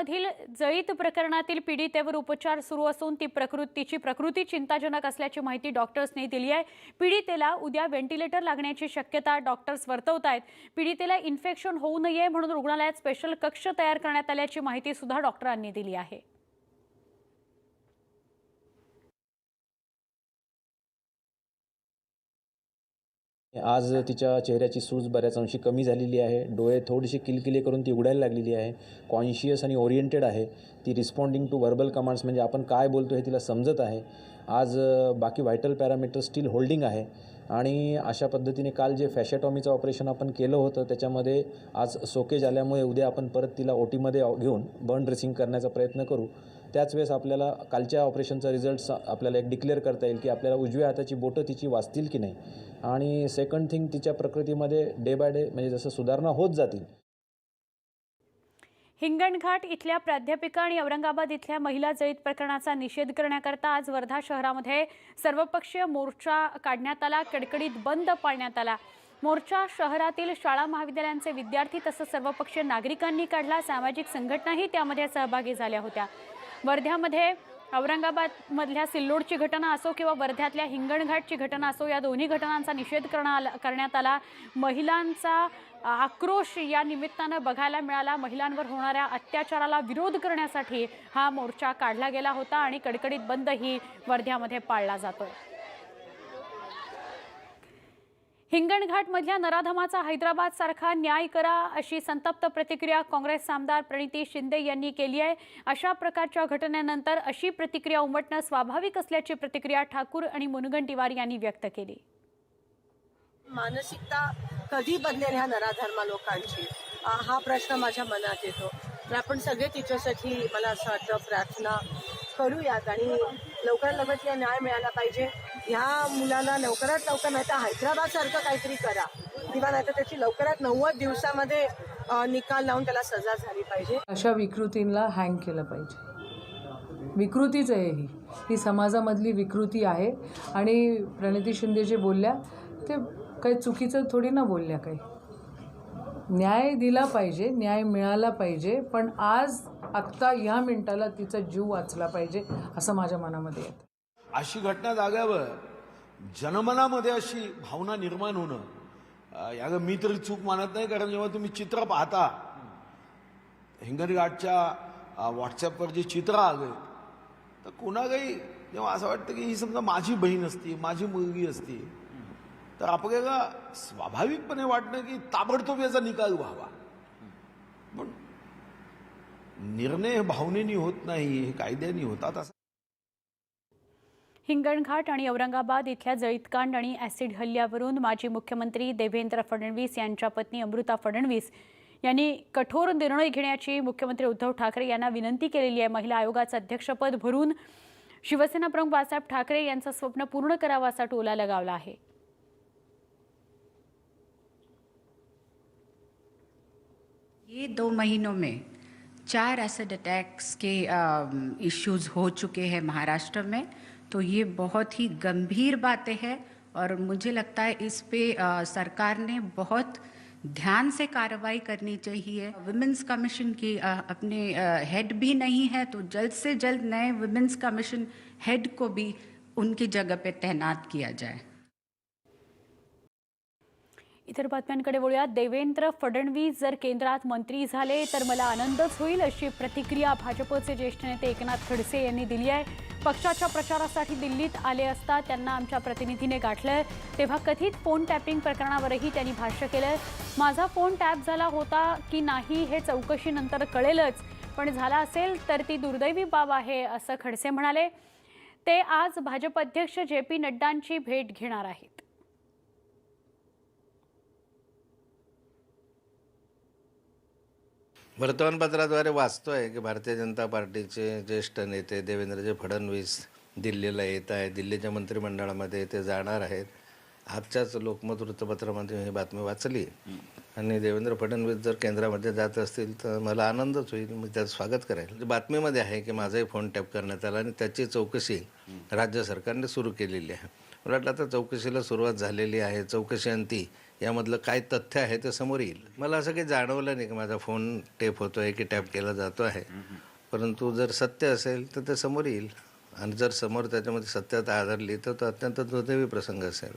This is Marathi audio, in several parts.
औरंगाबादमधील जळीत प्रकरणातील पीडितेवर उपचार सुरू असून तिची प्रकृती चिंताजनक असल्याची माहिती डॉक्टर्सने दिली आहे। पीडितेला उद्या व्हेंटिलेटर लागण्याची शक्यता डॉक्टर्स वर्तवतायत। पीडितेला इन्फेक्शन होऊ नये म्हणून रुग्णालयात स्पेशल कक्ष तयार करण्यात आल्याची माहिती सुद्धा डॉक्टरांनी दिली आहे। आज तिच्या चेहऱ्याची सूज बऱ्याच अंशी कमी झालेली आहे। डोळे थोडेसे किलकिले करून ती उघडायला लागलेली आहे। कॉन्शियस आणि ओरिएंटेड आहे। ती रिस्पॉन्डिंग टू वर्बल कमांड्स म्हणजे आपण काय बोलतो हे तिला समजत आहे। आज बाकी व्हायटल पॅरामीटर स्टील होल्डिंग आहे आणि अशा पद्धतीने काल जे फॅशॅटॉमीचं ऑपरेशन आपण केलं होतं त्याच्यामध्ये आज सोकेज आल्यामुळे उद्या आपण परत तिला ओटीमध्ये घेऊन बर्न ड्रेसिंग करण्याचा प्रयत्न करू। त्याच वेळेस आपल्याला कालच्या ऑपरेशनचा रिझल्ट आपल्याला एक डिक्लेअर करता येईल की आपल्याला उजव्या हाताची बोटं तिची वाचतील की नाही। आणि सेकंड थिंग तिच्या प्रकृतीमध्ये डे बाय डे म्हणजे जसं सुधारणा होत जातील। हिंगणघाट इथल्या प्राध्यापिका आणि औरंगाबाद इथल्या महिला जळीत प्रकरणाचा निषेध करण्याकरता आज वर्धा शहरामध्ये सर्वपक्षीय मोर्चा काढण्यात आला। कडकडीत बंद पाळण्यात आला। मोर्चा शहरातील शाळा महाविद्यालयांचे विद्यार्थी तसंच सर्वपक्षीय नागरिकांनी काढला। सामाजिक संघटनाही त्यामध्ये सहभागी झाल्या होत्या। वर्ध्यामध्ये औरंगाबादमधल्या सिल्लोडची घटना असो किंवा वर्ध्यातल्या हिंगणघाटची घटना असो, या दोन्ही घटनांचा निषेध करण्यात आला। महिलांचा आक्रोश या निमित्तानं बघायला मिळाला। महिलांवर होणाऱ्या अत्याचाराला विरोध करण्यासाठी हा मोर्चा काढला गेला होता आणि कडकडीत बंदही वर्ध्यामध्ये पाळला जातोय। हिंगणघाटमधल्या नराधमाचा हैदराबाद सारखा न्याय करा अशी संतप्त प्रतिक्रिया काँग्रेस आमदार प्रणिती शिंदे यांनी केली आहे। अशा प्रकारच्या घटनेनंतर अशी प्रतिक्रिया उमटणं स्वाभाविक असल्याची प्रतिक्रिया ठाकूर आणि मुनगंटीवार यांनी व्यक्त केली। मानसिकता कधी बदलेल ह्या नराधर्मा लोकांची हा प्रश्न माझ्या मनात येतो। तर आपण सगळे तिच्यासाठी मला असं वाटतं प्रार्थना करूयात आणि लवकरात लवकर न्याय मिळाला पाहिजे। ह्या मुलाला लवकरात लवकर नाही तर हैदराबाद सारखं काहीतरी करा किंवा नाही तर त्याची लवकरात 90 दिवसामध्ये निकाल लावून त्याला सजा झाली पाहिजे। अशा विकृतींना हँग केलं पाहिजे। विकृतीच आहे ही समाजामधली विकृती आहे आणि प्रणिती शिंदे जे बोलल्या ते काही चुकीचं थोडी ना बोलल्या। काही न्याय दिला पाहिजे, न्याय मिळाला पाहिजे, पण आज आत्ता या मिनिटाला तिचा जीव वाचला पाहिजे असं माझ्या मनामध्ये येतं। अशी घटना जाग्यावर जनमनामध्ये अशी भावना निर्माण होणं याला मी तरी चूक मानत नाही। कारण जेव्हा तुम्ही चित्र पाहता हिंगणघाटच्या व्हॉट्सॲपवर जे चित्र आले तर कोणालाही जेव्हा असं वाटतं की ही समजा माझी बहीण असती, माझी मुलगी असती तर आपल्याला स्वाभाविकपणे वाटणं की ताबडतोब याचा निकाल व्हावा। पण निर्णय भावनेनी होत नाही, हे कायद्याने होतात। असं हिंगणघाट आणि औरंगाबाद इथल्या जळीतकांड आणि ॲसिड हल्ल्यावरून माजी मुख्यमंत्री देवेंद्र फडणवीस यांच्या पत्नी अमृता फडणवीस यांनी कठोर निर्णय घेण्याची मुख्यमंत्री उद्धव ठाकरे यांना विनंती केलेली आहे। महिला आयोगाचं अध्यक्षपद भरून शिवसेना प्रमुख बाळासाहेब ठाकरे यांचं स्वप्न पूर्ण करावं असा टोला लगावला आहे। ये 2 महीनों में 4 एसिड अटैक्स के इश्यूज हो चुके हैं महाराष्ट्र में, तो ये बहुत ही गंभीर बातें हैं और मुझे लगता है इस पे सरकार ने बहुत ध्यान से कार्रवाई करनी चाहिए। विमेंस कमीशन की अपने हेड भी नहीं है तो जल्द से जल्द नए विमेंस कमीशन हेड को भी उनकी जगह पे तैनात किया जाए। इतर बातम्यांकडे वळूयात। देवेंद्र फडणवीस जर केंद्रात मंत्री झाले तर मला आनंदच होईल अशी प्रतिक्रिया भाजपचे ज्येष्ठ नेते एकनाथ खडसे यांनी दिली आहे। पक्षाच्या प्रचारासाठी दिल्लीत आले असता त्यांना आमच्या प्रतिनिधीने गाठलं तेव्हा कथित फोन टॅपिंग प्रकरणावरही त्यांनी भाष्य केलं। माझा फोन टॅप झाला होता की नाही हे चौकशीनंतर कळेलच, पण झाला असेल तर ती दुर्दैवी बाब आहे असं खडसे म्हणाले। ते आज भाजप अध्यक्ष JP नड्डांची भेट घेणार आहेत। वर्तमानपत्राद्वारे वाचतोय की भारतीय जनता पार्टीचे ज्येष्ठ नेते देवेंद्रजी फडणवीस दिल्लीला येत आहेत, दिल्लीच्या मंत्रिमंडळामध्ये ते जाणार आहेत। आजच्याच लोकमत वृत्तपत्रामध्ये ही बातमी वाचली आणि देवेंद्र फडणवीस जर केंद्रामध्ये जात असतील तर मला आनंदच होईल, मी त्याचं स्वागत करेल। बातमीमध्ये आहे की माझाही फोन टॅप करण्यात आला आणि त्याची चौकशी राज्य सरकारने सुरू केलेली आहे। मला वाटलं आता चौकशीला सुरुवात झालेली आहे, चौकशी अंती यामधलं काय तथ्य आहे ते समोर येईल. मला असं काही जाणवलं नाही की माझा फोन टेप होतो आहे की टॅप केला जातो आहे, परंतु जर सत्य असेल तर ते समोर येईल आणि जर समोर त्याच्यामध्ये सत्यता आढळली तर तो अत्यंत दुर्दैवी प्रसंग असेल.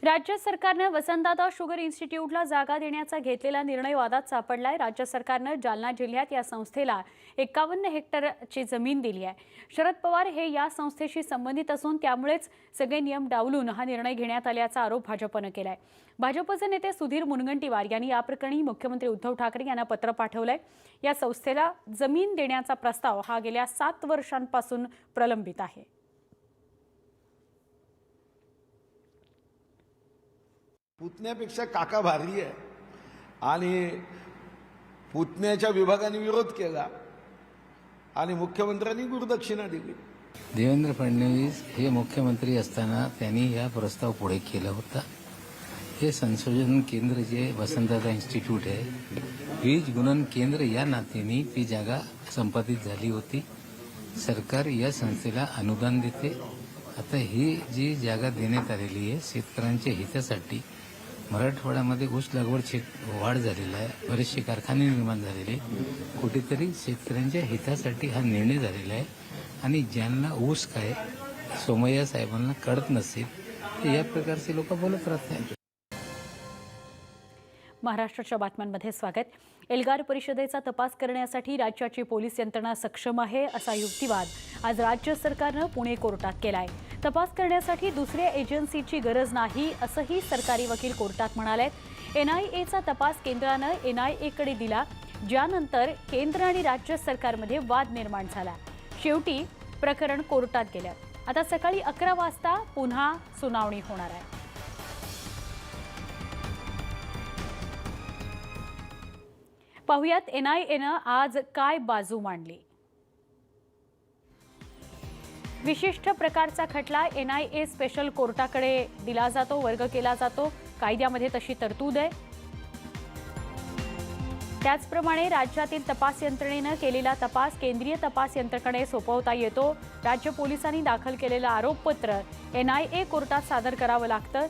राज्य सरकारनं वसंतदादा शुगर इन्स्टिट्यूटला जागा देण्याचा घेतलेला निर्णय वादात सापडलाय. राज्य सरकारनं जालना जिल्ह्यात या संस्थेला 51 हेक्टरची जमीन दिली आहे. शरद पवार हे या संस्थेशी संबंधित असून त्यामुळेच सगळे नियम डावलून हा निर्णय घेण्यात आल्याचा आरोप भाजपनं केलाय. भाजपचे नेते सुधीर मुनगंटीवार यांनी या प्रकरणी मुख्यमंत्री उद्धव ठाकरे यांना पत्र पाठवलंय. या संस्थेला जमीन देण्याचा प्रस्ताव हा गेल्या 7 वर्षांपासून प्रलंबित आहे. पुतण्यापेक्षा काका भारी आहे आणि पुतण्याच्या विभागाने विरोध केला आणि मुख्यमंत्र्यांनी गुरुदक्षिणा दिली. देवेंद्र फडणवीस हे मुख्यमंत्री असताना त्यांनी हा प्रस्ताव पुढे केला होता. हे संशोधन केंद्र जे वसंतदादा इन्स्टिट्यूट आहे, वीज गुणन केंद्र या नात्याने ती जागा संपादित झाली होती. सरकार या संस्थेला अनुदान देते. आता ही जी जागा देण्यात आलेली आहे शेतकऱ्यांच्या हितासाठी, मराठवाड्यामध्ये ऊस लागवड वाढ झालेला आहे, बरेचसे कारखाने निर्माण झालेले, कुठेतरी शेतकऱ्यांच्या हितासाठी हा निर्णय झालेला आहे. आणि ज्यांना ऊस काय सोमय्या साहेबांना कळत नसेल ते या प्रकारचे लोक बोलत राहतात. महाराष्ट्राच्या बातम्यांमध्ये स्वागत. एल्गार परिषदेचा तपास करण्यासाठी राज्याची पोलीस यंत्रणा सक्षम आहे असा युक्तिवाद आज राज्य सरकारनं पुणे कोर्टात केलाय. तपास करण्यासाठी दुसऱ्या एजन्सीची गरज नाही असंही सरकारी वकील कोर्टात म्हणालेत. NIAचा तपास केंद्रानं NIAकडे दिला, ज्यानंतर केंद्र आणि राज्य सरकारमध्ये वाद निर्माण झाला. शेवटी प्रकरण कोर्टात गेलं. आता सकाळी 11 वाजता पुन्हा सुनावणी होणार आहे. पाहुयात NIAनं आज काय बाजू मांडली. विशिष्ट प्रकारचा खटला NIA स्पेशल कोर्टाकडे दिला जातो, वर्ग केला जातो. कायद्यामध्ये तशी तरतूद आहे. त्याचप्रमाणे राज्यातील तपास यंत्रणेनं केलेला तपास केंद्रीय तपास यंत्रणेकडे सोपवता येतो. राज्य पोलिसांनी दाखल केलेलं आरोपपत्र NIA कोर्टात सादर करावं लागतं.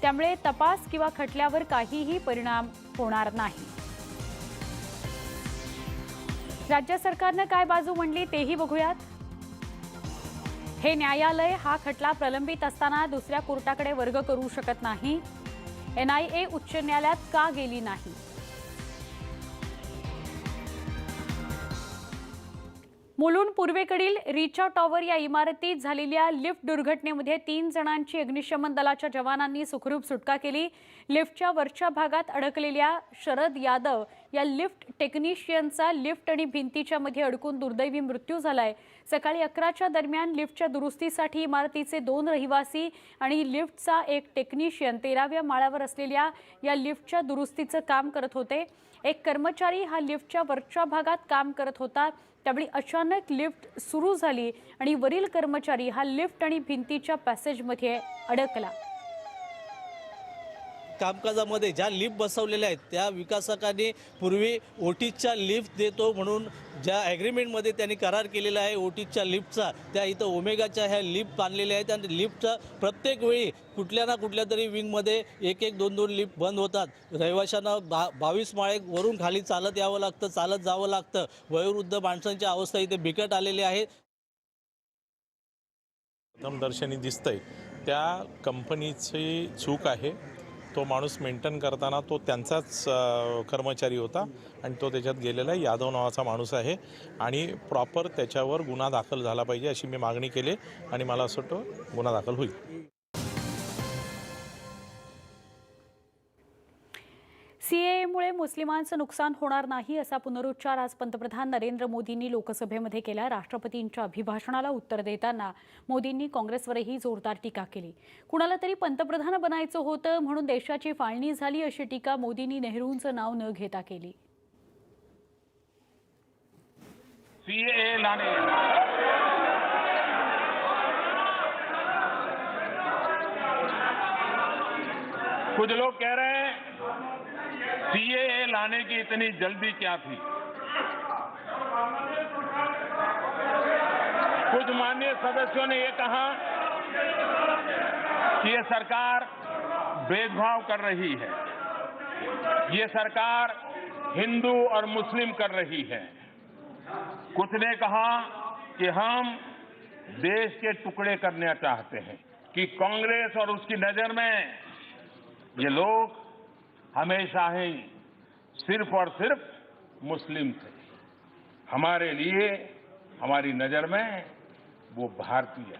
त्यामुळे तपास किंवा खटल्यावर काहीही परिणाम होणार नाही. राज्य सरकारनं काय बाजू मांडली तेही बघूयात. हे न्यायालय हा खटला प्रलंबित असताना दुसऱ्या कोर्टाकडे वर्ग करू शकत नाही. NIA उच्च न्यायालयात का गेली नाही? मुलुंड पूर्वेकडील रिचा टॉवर या इमारतीत झालेल्या लिफ्ट दुर्घटनेमध्ये 3 जणांची अग्निशमन दलाच्या जवानांनी सुखरूप सुटका केली. लिफ्टच्या वरच्या भागात अडकलेल्या शरद यादव या लिफ्ट टेक्निशियनचा लिफ्ट आणि भिंतीच्या मध्ये अडकून दुर्दैवी मृत्यू झालाय. सकाळी 11च्या दरम्यान लिफ्टच्या दुरुस्तीसाठी इमारतीचे 2 रहिवासी आणि लिफ्टचा एक टेक्निशियन 13व्या माळ्यावर असलेल्या या लिफ्टच्या दुरुस्तीचं काम करत होते. एक कर्मचारी हा लिफ्टच्या वरच्या भागात काम करत होता. त्यावेळी अचानक लिफ्ट सुरू झाली आणि वरील कर्मचारी हा लिफ्ट आणि भिंतीच्या पॅसेजमध्ये अडकला. कामकाजामध्ये ज्या लिफ्ट बसवलेल्या आहेत त्या विकासकांनी पूर्वी ओटीच्या लिफ्ट देतो म्हणून ज्या ॲग्रीमेंटमध्ये त्यांनी करार केलेला आहे ओटीच्या लिफ्टचा, त्या इथं ओमेगाच्या ह्या लिफ्ट बांधलेल्या आहेत. आणि लिफ्टचा प्रत्येक वेळी कुठल्या ना कुठल्या तरी विंगमध्ये 1-2 लिफ्ट बंद होतात. रहिवाशांना 22 माळे वरून खाली चालत यावं लागतं, चालत जावं लागतं. वयोवृद्ध माणसांची अवस्था इथे बिकट आलेली आहे. प्रथमदर्शनी दिसतंय त्या कंपनीची चूक आहे. तो माणूस मेंटेन करताना तो त्यांचाच कर्मचारी होता आणि तो त्याच्यात गेलेला यादव नावाचा माणूस आहे आणि प्रॉपर त्याच्यावर गुन्हा दाखल झाला पाहिजे अशी मी मागणी केली आणि मला असं वाटतं गुन्हा दाखल होईल. CAAमुळे मुस्लिमांचं नुकसान होणार नाही असा पुनरुच्चार आज पंतप्रधान नरेंद्र मोदींनी लोकसभेमध्ये केला. राष्ट्रपतींच्या अभिभाषणाला उत्तर देताना मोदींनी काँग्रेसवरही जोरदार टीका केली. कुणाला तरी पंतप्रधान बनायचं होतं म्हणून देशाची फाळणी झाली अशी टीका मोदींनी नेहरूंचं नाव न घेता केली. CAA लाने कुछ लोग कह रहे हैं CAA लाने की इतनी जल्दी क्या थी. कुछ माननीय सदस्यों ने ये कहा कि ये सरकार भेदभाव कर रही है। ये सरकार हिंदू और मुस्लिम कर रही है। कुछ ने कहा कि हम देश के टुकड़े करना चाहते हैं, कि कांग्रेस और उसकी नजर में ये लोग हमेशा ही सिर्फ और सिर्फ मुस्लिम थे। हमारे लिए, हमारी नजर में वो भारतीय है।